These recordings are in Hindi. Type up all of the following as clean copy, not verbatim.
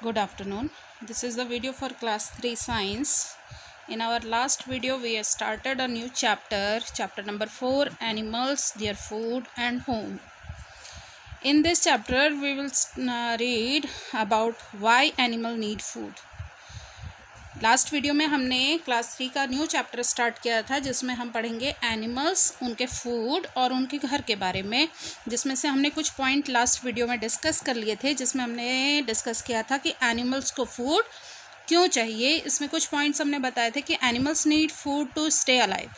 Good afternoon. This is the video for class 3 science. In our last video we have started a new chapter number 4, animals, their food and home. In this chapter we will read about why animal need food. Last video में हमने क्लास 3 का न्यू चैप्टर स्टार्ट किया था जिसमें हम पढ़ेंगे एनिमल्स, उनके फूड और उनके घर के बारे में, जिसमें से हमने कुछ पॉइंट लास्ट वीडियो में डिस्कस कर लिए थे, जिसमें हमने डिस्कस किया था कि एनिमल्स को फूड क्यों चाहिए। इसमें कुछ पॉइंट्स हमने बताए थे कि animals need food to stay alive,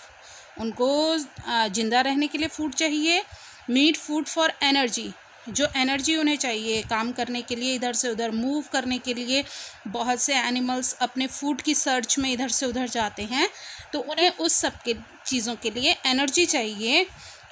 उनको ज़िंदा रहने के लिए फूड चाहिए। नीड फूड फॉर एनर्जी, जो एनर्जी उन्हें चाहिए काम करने के लिए, इधर से उधर मूव करने के लिए। बहुत से एनिमल्स अपने फूड की सर्च में इधर से उधर जाते हैं, तो उन्हें उस सब के चीज़ों के लिए एनर्जी चाहिए।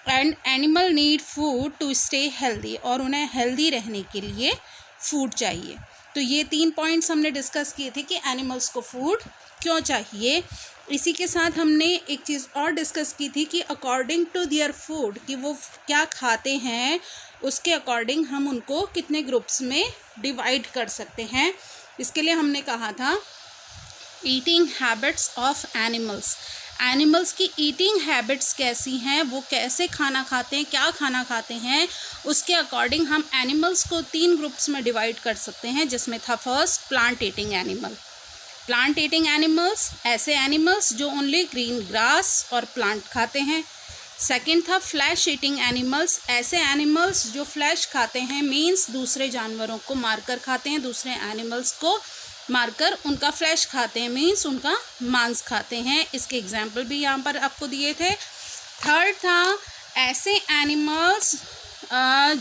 And animal need food to stay healthy, और उन्हें हेल्दी रहने के लिए फूड चाहिए। तो ये 3 पॉइंट्स हमने डिस्कस किए थे कि एनिमल्स को फूड क्यों चाहिए। इसी के साथ हमने एक चीज़ और डिस्कस की थी कि अकॉर्डिंग टू देयर फूड, कि वो क्या खाते हैं, उसके अकॉर्डिंग हम उनको कितने ग्रुप्स में डिवाइड कर सकते हैं। इसके लिए हमने कहा था eating habits of animals, animals की ईटिंग हैबिट्स कैसी हैं, वो कैसे खाना खाते हैं, क्या खाना खाते हैं, उसके अकॉर्डिंग हम एनिमल्स को 3 ग्रुप्स में डिवाइड कर सकते हैं। जिसमें था first plant eating animal. Plant eating animals, ऐसे एनिमल्स जो ओनली ग्रीन ग्रास और प्लांट खाते हैं। सेकंड था फ्लैश ईटिंग एनिमल्स, ऐसे एनिमल्स जो फ्लैश खाते हैं, मीन्स दूसरे जानवरों को मारकर खाते हैं, दूसरे एनिमल्स को मारकर उनका फ्लैश खाते हैं, मीन्स उनका मांस खाते हैं। इसके एग्जाम्पल भी यहाँ पर आपको दिए थे। थर्ड था ऐसे एनिमल्स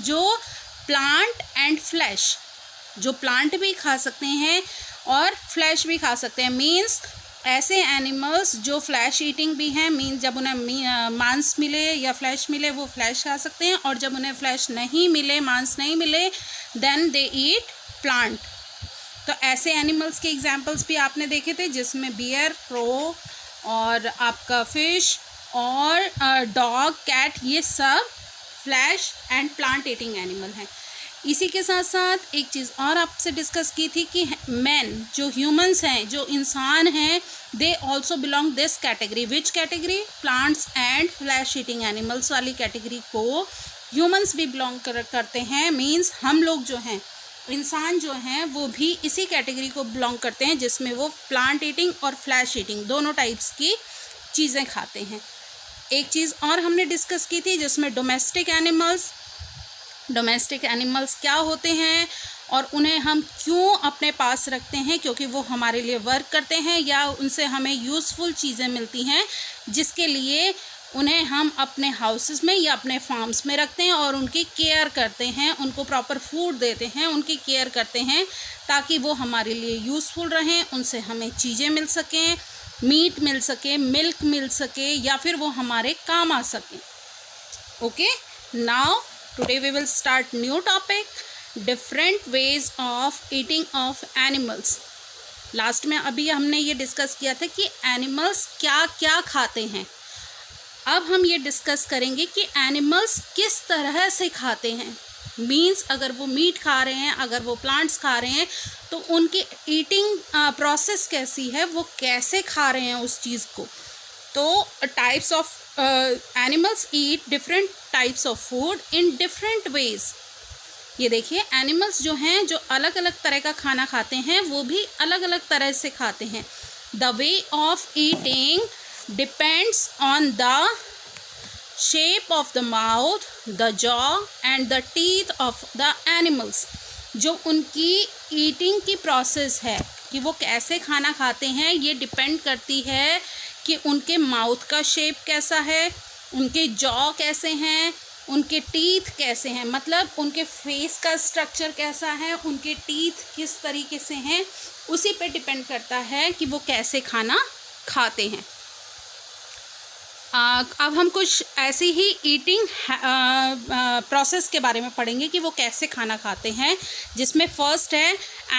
जो प्लांट एंड फ्लैश, जो प्लांट भी खा सकते हैं और फ्लैश भी खा सकते हैं, मीन्स ऐसे एनिमल्स जो फ्लैश ईटिंग भी हैं, मीन्स जब उन्हें मांस मिले या फ्लैश मिले वो फ्लैश खा सकते हैं, और जब उन्हें फ्लैश नहीं मिले, मांस नहीं मिले, देन दे ईट प्लांट। तो ऐसे एनिमल्स के एग्जांपल्स भी आपने देखे थे, जिसमें बियर, क्रो और आपका फिश और डॉग, कैट, ये सब flash and plant eating animal हैं। इसी के साथ साथ एक चीज़ और आपसे डिस्कस की थी कि मैन, जो ह्यूमंस हैं, जो इंसान हैं, they also belong this category. Which category? Plants and flesh eating animals वाली कैटेगरी को ह्यूमंस भी बिलोंग करते हैं। मीन्स हम लोग जो हैं, इंसान जो हैं, वो भी इसी कैटेगरी को बिलोंग करते हैं, जिसमें वो प्लांट ईटिंग और फ्लैश ईटिंग दोनों टाइप्स की चीज़ें खाते हैं। एक चीज़ और हमने डिस्कस की थी जिसमें डोमेस्टिक एनिमल्स, डोमेस्टिक एनिमल्स क्या होते हैं और उन्हें हम क्यों अपने पास रखते हैं, क्योंकि वो हमारे लिए वर्क करते हैं या उनसे हमें यूज़फुल चीज़ें मिलती हैं, जिसके लिए उन्हें हम अपने हाउसेस में या अपने फार्म्स में रखते हैं और उनकी केयर करते हैं, उनको प्रॉपर फूड देते हैं, उनकी केयर करते हैं ताकि वो हमारे लिए यूज़फुल रहें, उनसे हमें चीज़ें मिल सकें, मीट मिल सके, मिल्क मिल सके, या फिर वो हमारे काम आ सकें। Okay, now today we will start new topic, different ways of eating of animals. Last में अभी हमने ये डिस्कस किया था कि एनिमल्स क्या क्या खाते हैं। अब हम ये डिस्कस करेंगे कि एनिमल्स किस तरह से खाते हैं। मीन्स अगर वो मीट खा रहे हैं, अगर वो प्लांट्स खा रहे हैं, तो उनकी ईटिंग प्रोसेस कैसी है, वो कैसे खा रहे हैं उस चीज़ को। तो types of animals eat different types of food in different ways. ये देखिए, एनिमल्स जो हैं, जो अलग अलग तरह का खाना खाते हैं, वो भी अलग अलग तरह से खाते हैं। The way of eating depends on the shape of the mouth, the jaw and the teeth of the animals. जो उनकी ईटिंग की प्रोसेस है कि वो कैसे खाना खाते हैं, ये डिपेंड करती है कि उनके माउथ का शेप कैसा है, उनके जॉ कैसे हैं, उनके टीथ कैसे हैं, मतलब उनके फेस का स्ट्रक्चर कैसा है, उनके टीथ किस तरीके से हैं, उसी पे डिपेंड करता है कि वो कैसे खाना खाते हैं। अब हम कुछ ऐसी ही ईटिंग प्रोसेस के बारे में पढ़ेंगे कि वो कैसे खाना खाते हैं, जिसमें फर्स्ट है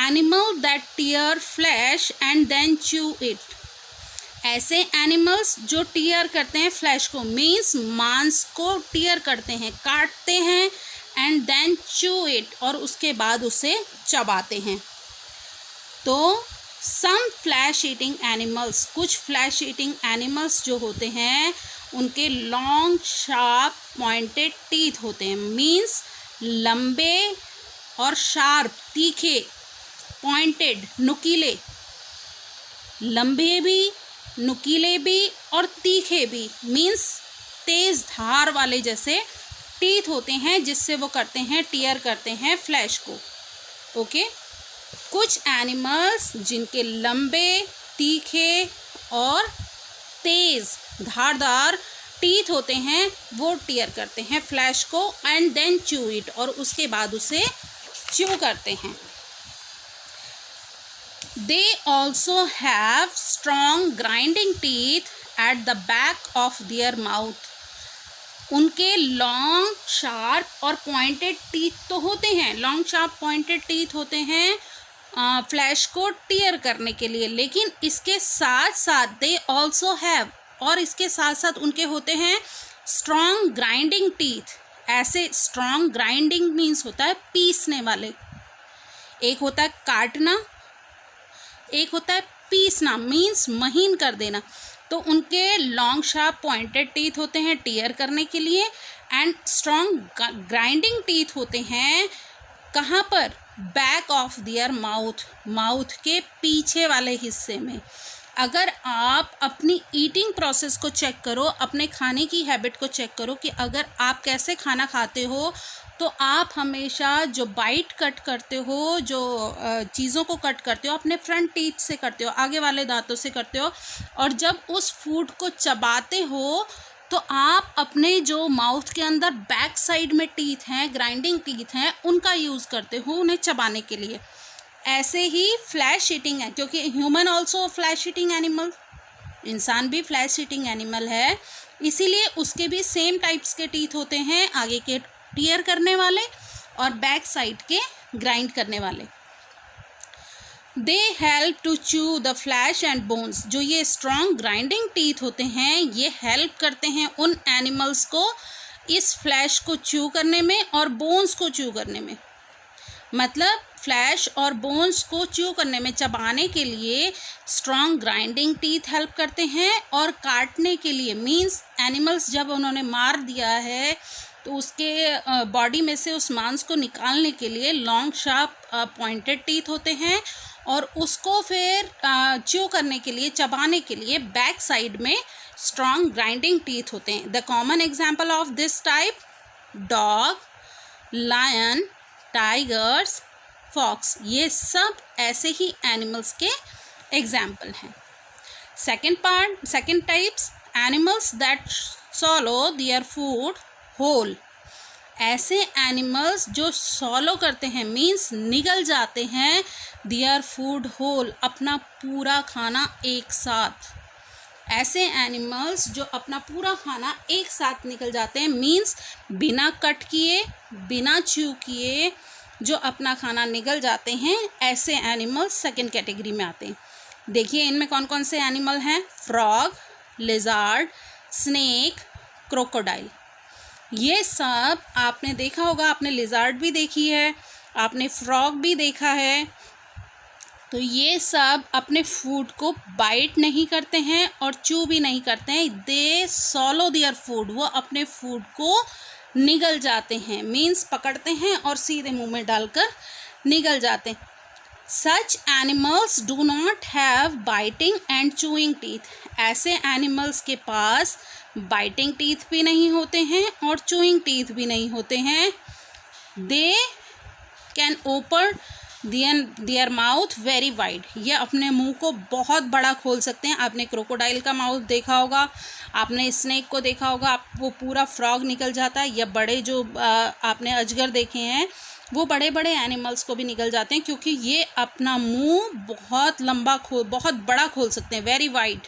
animal that tear flesh and then chew it. ऐसे एनिमल्स जो टीयर करते हैं फ्लैश को, मीन्स मांस को टीयर करते हैं, काटते हैं, एंड देन च्यू इट, और उसके बाद उसे चबाते हैं। तो सम फ्लैश ईटिंग एनिमल्स, कुछ फ्लैश ईटिंग एनिमल्स जो होते हैं उनके लॉन्ग शार्प पॉइंटेड टीथ होते हैं, मीन्स लंबे और शार्प, तीखे, पॉइंटेड, नुकीले, लंबे भी, नुकीले भी और तीखे भी, मीन्स तेज धार वाले जैसे टीथ होते हैं, जिससे वो करते हैं, टीयर करते हैं फ्लैश को। ओके, कुछ एनिमल्स जिनके लंबे, तीखे और तेज धारदार टीथ होते हैं वो टीयर करते हैं फ्लैश को, एंड देन च्यू इट, और उसके बाद उसे च्यू करते हैं। They also have strong grinding teeth at the back of their mouth. उनके लॉन्ग शार्प और पॉइंटेड टीथ तो होते हैं, लॉन्ग शार्प पॉइंटेड टीथ होते हैं फ्लैश को टीयर करने के लिए, लेकिन इसके साथ साथ दे ऑल्सो हैव, और इसके साथ साथ उनके होते हैं स्ट्रॉन्ग ग्राइंडिंग टीथ। ऐसे स्ट्रॉन्ग ग्राइंडिंग मीन्स होता है पीसने वाले, एक होता है काटना, एक होता है पीसना, मीन्स महीन कर देना। तो उनके लॉन्ग शार्प पॉइंटेड टीथ होते हैं टीयर करने के लिए, एंड स्ट्रॉन्ग ग्राइंडिंग टीथ होते हैं कहाँ पर, back of their mouth, mouth के पीछे वाले हिस्से में। अगर आप अपनी ईटिंग प्रोसेस को चेक करो, अपने खाने की हैबिट को चेक करो कि अगर आप कैसे खाना खाते हो, तो आप हमेशा जो बाइट कट करते हो, जो चीज़ों को कट करते हो, अपने फ्रंट टीथ से करते हो, आगे वाले दांतों से करते हो, और जब उस फूड को चबाते हो तो आप अपने जो माउथ के अंदर बैक साइड में टीथ हैं, ग्राइंडिंग टीथ हैं, उनका यूज़ करते हो उन्हें चबाने के लिए। ऐसे ही फ्लैश ईटिंग है, क्योंकि human also flesh eating animal, इंसान भी फ्लैश ईटिंग एनिमल है, इसीलिए उसके भी सेम टाइप्स के टीथ होते हैं, आगे के टीयर करने वाले और बैक साइड के ग्राइंड करने वाले। They help to chew the flesh and bones, जो ये स्ट्रॉन्ग ग्राइंडिंग टीथ होते हैं ये हेल्प करते हैं उन एनिमल्स को इस फ्लैश को च्यू करने में और बोन्स को च्यू करने में। मतलब फ्लैश और बोन्स को च्यू करने में, चबाने के लिए स्ट्रॉन्ग ग्राइंडिंग टीथ हेल्प करते हैं, और काटने के लिए मीन्स एनिमल्स जब उन्होंने मार दिया है तो उसके बॉडी में से उस मांस को निकालने के लिए लॉन्ग शार्प पॉइंटेड टीथ होते हैं, और उसको फिर च्यू करने के लिए, चबाने के लिए बैक साइड में स्ट्रॉन्ग ग्राइंडिंग टीथ होते हैं। The common example of this type, dog, lion, tigers, fox, ये सब ऐसे ही एनिमल्स के एग्जाम्पल हैं। Second types, animals that swallow their food whole, ऐसे एनिमल्स जो सॉलो करते हैं, मीन्स निगल जाते हैं देयर फूड होल, अपना पूरा खाना एक साथ। ऐसे एनिमल्स जो अपना पूरा खाना एक साथ निकल जाते हैं, मीन्स बिना कट किए, बिना च्यू किए जो अपना खाना निगल जाते हैं, ऐसे एनिमल्स सेकेंड कैटेगरी में आते हैं। देखिए इनमें कौन कौन से एनिमल हैं, फ्रॉग, लिजार्ड, स्नेक, क्रोकोडाइल। ये सब आपने देखा होगा, आपने लिजार्ड भी देखी है, आपने फ्रॉग भी देखा है। तो ये सब अपने फूड को बाइट नहीं करते हैं और च्यू भी नहीं करते हैं, दे सॉलो देयर फूड, वो अपने फूड को निगल जाते हैं, मीन्स पकड़ते हैं और सीधे मुंह में डालकर निगल जाते हैं। Such animals do not have biting and chewing teeth, ऐसे एनिमल्स के पास बाइटिंग टीथ भी नहीं होते हैं और चूइंग टीथ भी नहीं होते हैं। They can open their mouth very wide, ये अपने मुंह को बहुत बड़ा खोल सकते हैं। आपने क्रोकोडाइल का माउथ देखा होगा, आपने स्नेक को देखा होगा, आप वो पूरा फ्रॉग निकल जाता है, या बड़े जो आपने अजगर देखे हैं वो बड़े बड़े एनिमल्स को भी निकल जाते हैं, क्योंकि ये अपना मुंह बहुत लंबा बहुत बड़ा खोल सकते हैं, वेरी वाइड,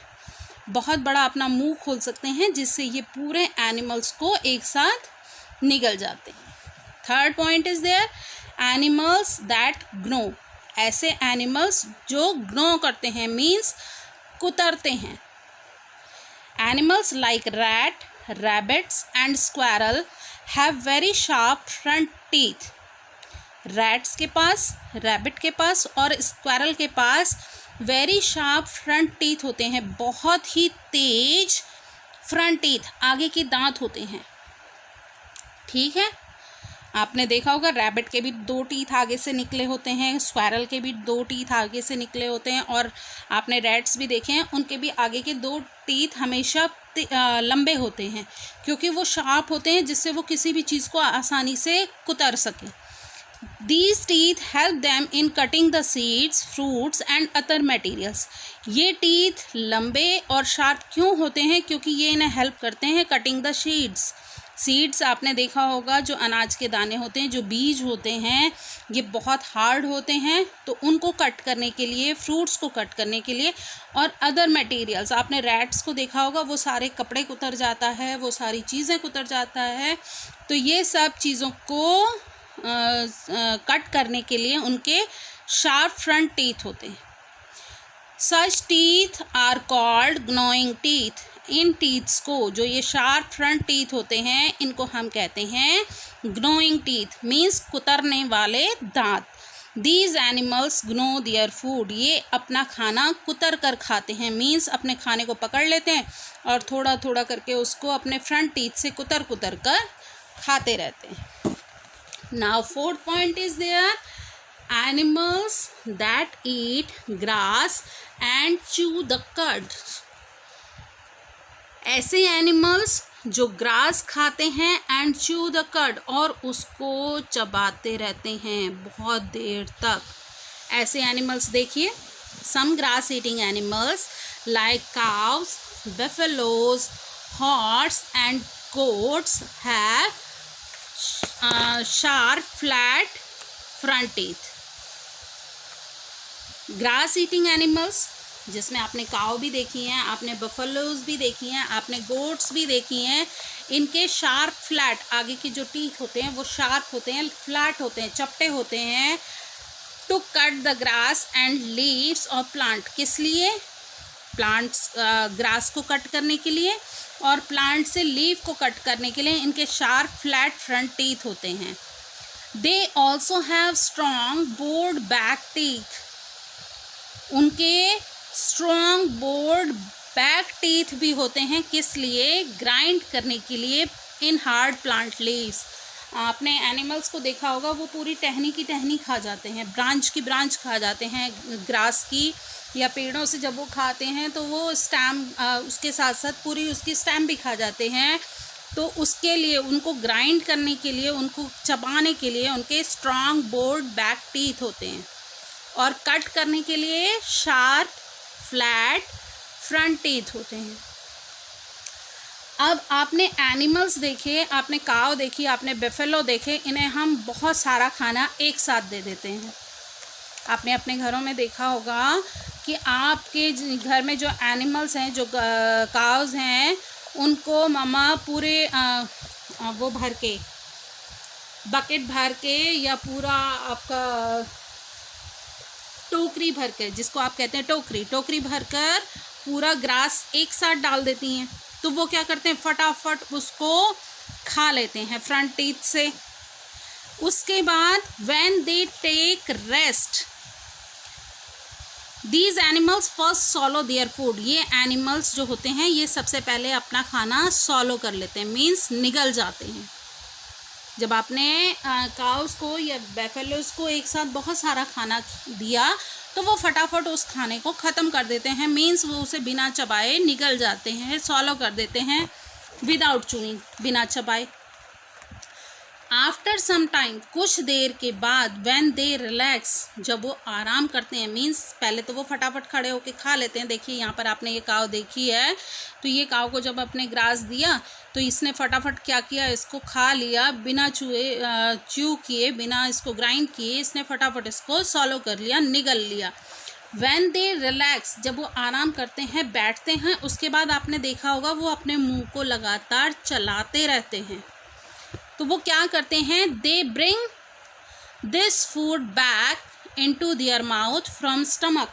बहुत बड़ा अपना मुंह खोल सकते हैं, जिससे ये पूरे एनिमल्स को एक साथ निगल जाते हैं। Third point is there, animals that gnaw, ऐसे एनिमल्स जो ग्नो करते हैं, मीन्स कुतरते हैं। Animals like rat, rabbits and squirrel have very sharp front teeth, rats के पास, रैबिट के पास और स्क्वायरल के पास वेरी शार्प फ्रंट टीथ होते हैं, बहुत ही तेज फ्रंट टीथ, आगे के दांत होते हैं। ठीक है, आपने देखा होगा रैबिट के भी 2 टीथ आगे से निकले होते हैं, स्क्वायरल के भी 2 टीथ आगे से निकले होते हैं, और आपने रैट्स भी देखे हैं, उनके भी आगे के 2 टीथ हमेशा लंबे होते हैं, क्योंकि वो शार्प होते हैं, जिससे वो किसी भी चीज़ को आसानी से कुतर सके। These teeth help them in cutting the seeds, fruits and other materials. ये टीथ लंबे और शार्प क्यों होते हैं? क्योंकि ये इन्हें हेल्प करते हैं कटिंग द सीड्स। सीड्स आपने देखा होगा, जो अनाज के दाने होते हैं, जो बीज होते हैं, ये बहुत हार्ड होते हैं, तो उनको कट करने के लिए, फ्रूट्स को कट करने के लिए, और अदर मटेरियल्स, आपने रैट्स को देखा होगा, वो सारे कपड़े कुतर जाता है, वो सारी चीज़ें कुतर जाता है, तो ये सब चीज़ों को कट करने के लिए उनके शार्प फ्रंट टीथ होते हैं। Such teeth are called gnawing teeth. इन टीथ्स को, जो ये शार्प फ्रंट टीथ होते हैं, इनको हम कहते हैं ग्नोइंग टीथ, मीन्स कुतरने वाले दांत। These animals gnaw their food. ये अपना खाना कुतर कर खाते हैं, मीन्स अपने खाने को पकड़ लेते हैं और थोड़ा थोड़ा करके उसको अपने फ्रंट टीथ से कुतर कुतर कर खाते रहते हैं। Now fourth point is there, animals that eat grass and chew the cud. ऐसे एनिमल्स जो ग्रास खाते हैं एंड chew the cud, और उसको चबाते रहते हैं बहुत देर तक। ऐसे एनिमल्स देखिए, some grass eating animals like cows, buffaloes, horse and goats have sharp flat front teeth. Grass eating animals, जिसमें आपने काव भी देखी हैं, आपने बफलोज भी देखी हैं, आपने गोट्स भी देखी हैं, इनके शार्प फ्लैट आगे के जो टीथ होते हैं वो शार्प होते हैं, फ्लैट होते हैं, चपटे होते हैं, to cut the grass and leaves of plant. किस लिए? प्लांट्स, ग्रास को कट करने के लिए और प्लांट से लीव को कट करने के लिए इनके शार्प फ्लैट फ्रंट टीथ होते हैं। They also have strong board back teeth. उनके स्ट्रॉन्ग बोर्ड बैक टीथ भी होते हैं, किस लिए? ग्राइंड करने के लिए इन हार्ड प्लांट लीव्स। आपने एनिमल्स को देखा होगा, वो पूरी टहनी की टहनी खा जाते हैं, ब्रांच की ब्रांच खा जाते हैं ग्रास की, या पेड़ों से जब वो खाते हैं तो वो स्टैम, उसके साथ साथ पूरी उसकी स्टैम भी खा जाते हैं। तो उसके लिए, उनको ग्राइंड करने के लिए, उनको चबाने के लिए उनके स्ट्रॉन्ग बोर्ड बैक टीथ होते हैं, और कट करने के लिए शार्प फ्लैट फ्रंट टीथ होते हैं। अब आपने एनिमल्स देखे, आपने काव देखी, आपने बेफेलो देखे, इन्हें हम बहुत सारा खाना एक साथ दे देते हैं। आपने अपने घरों में देखा होगा कि आपके घर में जो एनिमल्स हैं, जो काव्स हैं, उनको मम्मा पूरे वो भर के, बकेट भर के, या पूरा आपका टोकरी भर के, जिसको आप कहते हैं टोकरी भर कर पूरा ग्रास एक साथ डाल देती हैं। तो वो क्या करते हैं, फटाफट उसको खा लेते हैं फ्रंट टीथ से। उसके बाद when they take rest, these animals first swallow their food. ये एनिमल्स जो होते हैं, ये सबसे पहले अपना खाना सॉलो कर लेते हैं, मीन्स निगल जाते हैं। जब आपने काउस को या बेफेलोस को एक साथ बहुत सारा खाना दिया, तो वो फटाफट उस खाने को ख़त्म कर देते हैं, मीन्स वो उसे बिना चबाए निगल जाते हैं, सॉलो कर देते हैं, विदाउट चूइंग, बिना चबाए। आफ्टर सम टाइम, कुछ देर के बाद, व्हेन दे रिलैक्स, जब वो आराम करते हैं, मीन्स पहले तो वो फटाफट खड़े होके खा लेते हैं। देखिए यहाँ पर आपने ये काव देखी है, तो ये काव को जब आपने ग्रास दिया तो इसने फटाफट क्या किया, इसको खा लिया, बिना च्यू किए, बिना इसको ग्राइंड किए, इसने फटाफट इसको सॉलो कर लिया, निगल लिया। व्हेन दे रिलैक्स, जब वो आराम करते हैं, बैठते हैं, उसके बाद आपने देखा होगा वो अपने मुंह को लगातार चलाते रहते हैं। तो वो क्या करते हैं, they bring this food back into their mouth from stomach.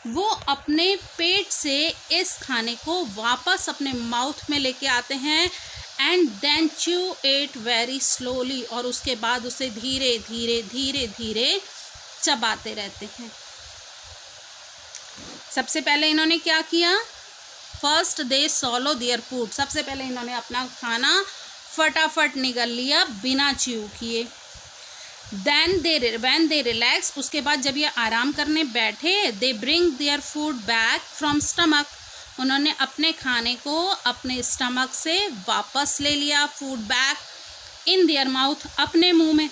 वो अपने पेट से इस खाने को वापस अपने माउथ में लेके आते हैं and then chew it very slowly, और उसके बाद उसे धीरे धीरे धीरे धीरे चबाते रहते हैं। सबसे पहले इन्होंने क्या किया, फर्स्ट दे सॉलो देयर फूड, सबसे पहले इन्होंने अपना खाना फटाफट निगल लिया बिना च्यू किए। देन व्हेन दे रिलैक्स, उसके बाद जब ये आराम करने बैठे, they bring their food back from stomach, उन्होंने अपने खाने को अपने स्टमक से वापस ले लिया, food back in their mouth, अपने मुंह में।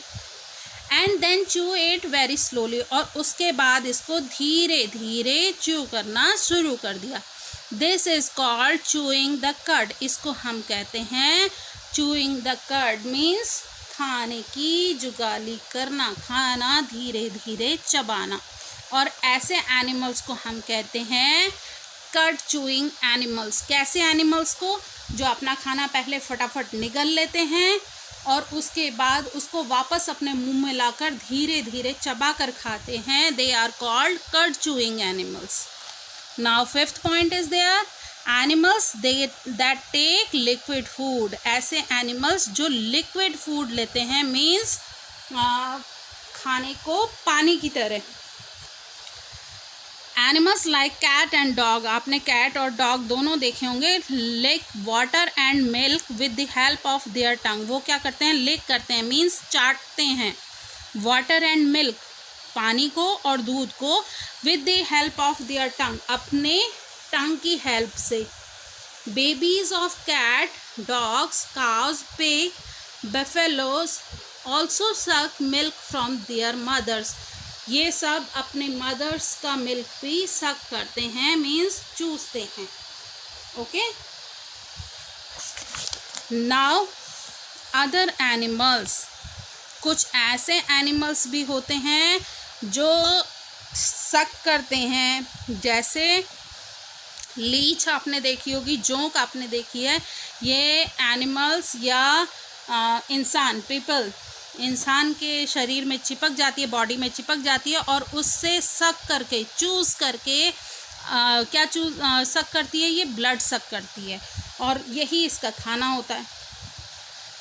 And then chew it very slowly, और उसके बाद इसको धीरे धीरे च्यू करना शुरू कर दिया। This is called chewing the कड, इसको हम कहते हैं चूइंग द कड, मीन्स खाने की जुगाली करना, खाना धीरे धीरे चबाना। और ऐसे एनिमल्स को हम कहते हैं कड चूइंग एनिमल्स। कैसे एनिमल्स को, जो अपना खाना पहले फटाफट निगल लेते हैं और उसके बाद उसको वापस अपने मुंह में लाकर धीरे धीरे चबा कर खाते हैं, they are called cud chewing animals. Now fifth point is there, animals that take liquid food, ऐसे एनिमल्स जो लिक्विड फूड लेते हैं, मीन्स खाने को पानी की तरह। Animals like cat and dog, आपने कैट और डॉग दोनों देखे होंगे, lick water and milk with the help of their tongue, वो क्या करते हैं, लिक करते हैं, मीन्स चाटते हैं, वाटर एंड मिल्क, पानी को और दूध को, with the help of their tongue, अपने टंग की हेल्प से। Babies of cat, dogs, cows, pig, buffaloes also suck milk from their mothers, ये सब अपने मदर्स का मिल्क भी सक करते हैं, मीन्स चूसते हैं। ओके, नाउ अदर एनिमल्स, कुछ ऐसे एनिमल्स भी होते हैं जो सक करते हैं, जैसे लीच आपने देखी होगी, जोंक आपने देखी है, ये एनिमल्स या इंसान, पीपल, इंसान के शरीर में चिपक जाती है, बॉडी में चिपक जाती है, और उससे सक करके, चूस करके क्या सक करती है, ये ब्लड सक करती है, और यही इसका खाना होता है।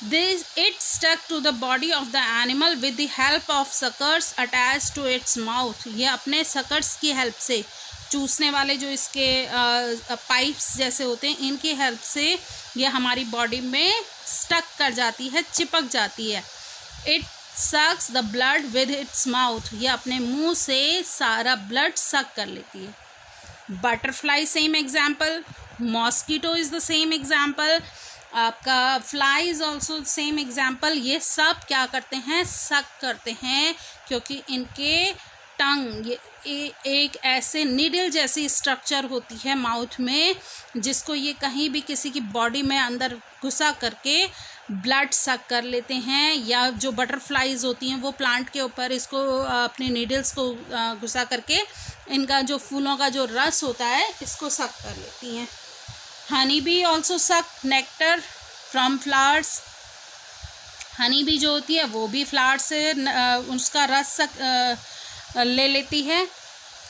This it stuck to the body of the animal with the help of suckers attached to its mouth, ये अपने सकर्स की हेल्प से, चूसने वाले जो इसके पाइप्स जैसे होते हैं, इनकी हेल्प से ये हमारी बॉडी में स्टक कर जाती है, चिपक जाती है। It sucks the blood with its mouth, ये अपने मुंह से सारा ब्लड सक कर लेती है। Butterfly same example, mosquito is the same example, आपका fly is also same example, ये सब क्या करते हैं, सक करते हैं, क्योंकि इनके टंग ये एक ऐसे नीडल जैसी स्ट्रक्चर होती है माउथ में, जिसको ये कहीं भी किसी की बॉडी में अंदर घुसा करके ब्लड सक कर लेते हैं। या जो बटरफ्लाइज होती हैं वो प्लांट के ऊपर इसको अपने नीडल्स को घुसा करके इनका जो फूलों का जो रस होता है इसको सक कर लेती हैं। हनी बी ऑल्सो सक nectar from flowers, honey bee जो होती है वो भी फ्लावर से उसका रस ले लेती है,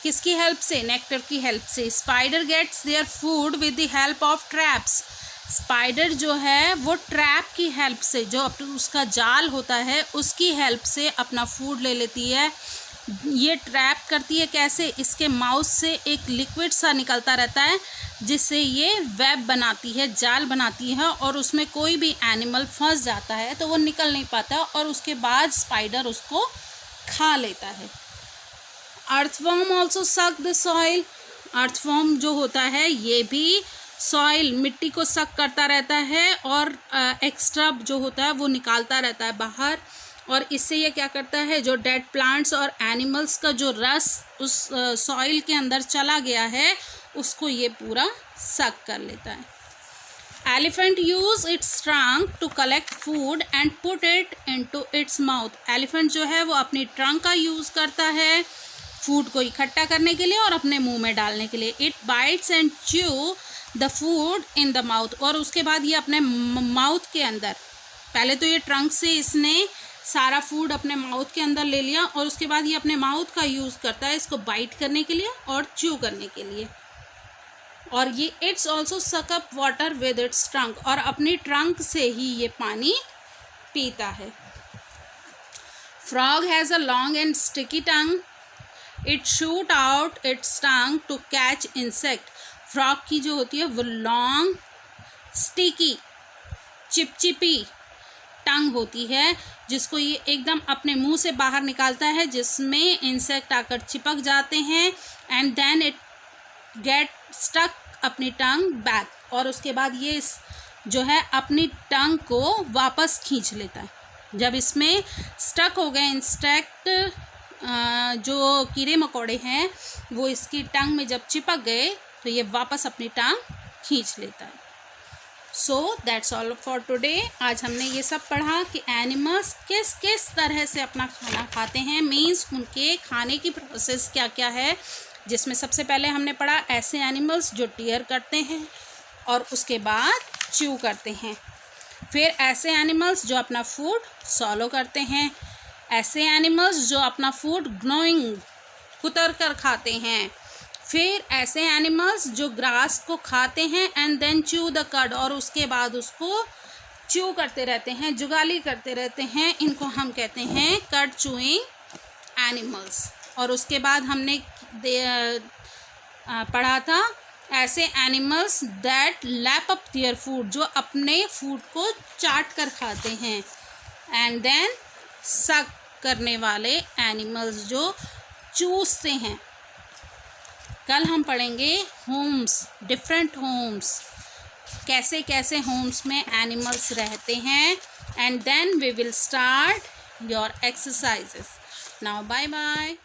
किसकी हेल्प से, नेक्टर की हेल्प से। Spider gets their food with the help of traps, spider जो है वो ट्रैप की हेल्प से, जो उसका जाल होता है उसकी हेल्प से अपना फूड ले लेती है। ये ट्रैप करती है कैसे, इसके माउथ से एक लिक्विड सा निकलता रहता है जिससे ये वेब बनाती है, जाल बनाती है, और उसमें कोई भी एनिमल फंस जाता है तो वो निकल नहीं पाता, और उसके बाद स्पाइडर उसको खा लेता है। Earthworm also suck the soil, earthworm जो होता है ये भी सॉइल, मिट्टी को सक करता रहता है और एक्स्ट्रा जो होता है वो निकालता रहता है बाहर, और इससे ये क्या करता है, जो डेड प्लांट्स और एनिमल्स का जो रस उस सॉइल के अंदर चला गया है उसको ये पूरा सक कर लेता है। Elephant use its trunk to collect food and put it into its mouth, elephant जो है वो अपनी ट्रंक का यूज़ करता है फूड को इकट्ठा करने के लिए और अपने मुंह में डालने के लिए। It bytes and chew the food in the mouth, और उसके बाद ये अपने माउथ के अंदर, पहले तो ये ट्रंक से इसने सारा फूड अपने माउथ के अंदर ले लिया, और उसके बाद ये अपने माउथ का यूज़ करता है इसको बाइट करने के लिए और च्यू करने के लिए। और ये it's also suck up water with its trunk, और अपनी ट्रंक से ही ये पानी पीता है। Frog has a long and sticky tongue, it shoot out its tongue to catch insect. Frog की जो होती है वो लॉन्ग, स्टिकी, चिपचिपी टंग होती है, जिसको ये एकदम अपने मुंह से बाहर निकालता है, जिसमें इंसेक्ट आकर चिपक जाते हैं, and then it get stuck अपनी टंग बैक, और उसके बाद ये जो है अपनी टंग को वापस खींच लेता है। जब इसमें स्टक हो गए इंसेक्ट, जो कीड़े मकोड़े हैं वो इसकी टंग में जब चिपक गए तो ये वापस अपनी टांग खींच लेता है। So that's all for today. आज हमने ये सब पढ़ा कि एनिमल्स किस किस तरह से अपना खाना खाते हैं, मीन्स उनके खाने की प्रोसेस क्या क्या है, जिसमें सबसे पहले हमने पढ़ा ऐसे एनिमल्स जो टीयर करते हैं और उसके बाद च्यू करते हैं, फिर ऐसे एनिमल्स जो अपना फूड सॉलो करते हैं, ऐसे एनिमल्स जो अपना फूड ग्नोइंग कुतर कर खाते हैं, फिर ऐसे एनिमल्स जो ग्रास को खाते हैं एंड देन च्यू द कड, और उसके बाद उसको च्यू करते रहते हैं, जुगाली करते रहते हैं, इनको हम कहते हैं कड चूइंग एनिमल्स। और उसके बाद हमने पढ़ा था ऐसे animals that lap up their food, जो अपने फूड को चाट कर खाते हैं, एंड देन सक करने वाले एनिमल्स जो चूसते हैं। कल हम पढ़ेंगे होम्स, डिफरेंट होम्स, कैसे कैसे होम्स में एनिमल्स रहते हैं, and then we will start your exercises. Now bye bye.